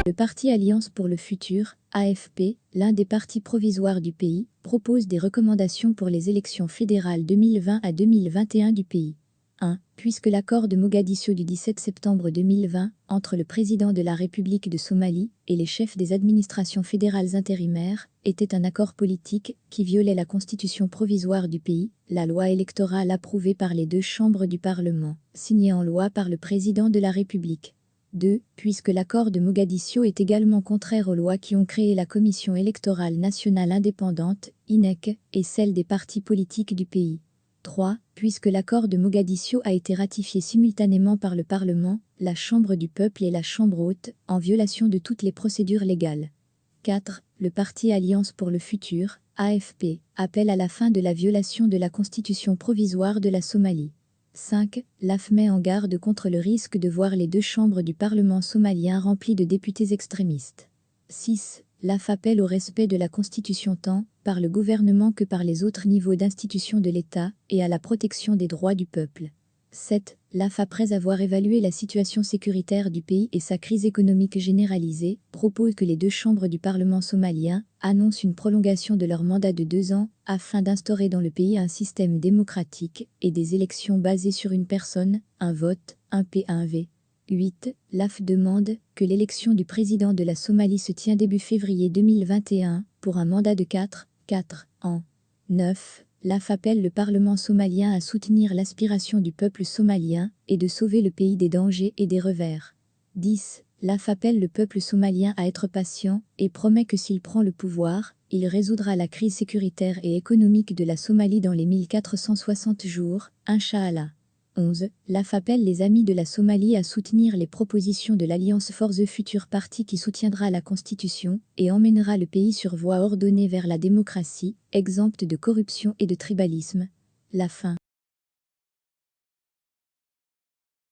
Le parti Alliance pour le futur, AFP, l'un des partis provisoires du pays, propose des recommandations pour les élections fédérales 2020 à 2021 du pays. 1. Puisque l'accord de Mogadiscio du 17 septembre 2020 entre le président de la République de Somalie et les chefs des administrations fédérales intérimaires était un accord politique qui violait la constitution provisoire du pays, la loi électorale approuvée par les deux chambres du Parlement, signée en loi par le président de la République. 2. Puisque l'accord de Mogadiscio est également contraire aux lois qui ont créé la Commission électorale nationale indépendante, INEC, et celle des partis politiques du pays. 3. Puisque l'accord de Mogadiscio a été ratifié simultanément par le Parlement, la Chambre du peuple et la Chambre haute, en violation de toutes les procédures légales. 4. Le parti Alliance pour le futur, AFP, appelle à la fin de la violation de la constitution provisoire de la Somalie. 5. L'AF met en garde contre le risque de voir les deux chambres du Parlement somalien remplies de députés extrémistes. 6. L'AF appelle au respect de la Constitution tant par le gouvernement que par les autres niveaux d'institutions de l'État et à la protection des droits du peuple. 7. L'AF, après avoir évalué la situation sécuritaire du pays et sa crise économique généralisée, propose que les deux chambres du Parlement somalien annoncent une prolongation de leur mandat de 2 ans afin d'instaurer dans le pays un système démocratique et des élections basées sur une personne, un vote, un P1V. 8. L'AF demande que l'élection du président de la Somalie se tient début février 2021 pour un mandat de 4 ans. 9. L'AF appelle le Parlement somalien à soutenir l'aspiration du peuple somalien et de sauver le pays des dangers et des revers. 10. L'AF appelle le peuple somalien à être patient et promet que s'il prend le pouvoir, il résoudra la crise sécuritaire et économique de la Somalie dans les 1460 jours, Inch'Allah. 11. L'AF appelle les amis de la Somalie à soutenir les propositions de l'Alliance for the Future Party qui soutiendra la Constitution et emmènera le pays sur voie ordonnée vers la démocratie, exempte de corruption et de tribalisme. La fin.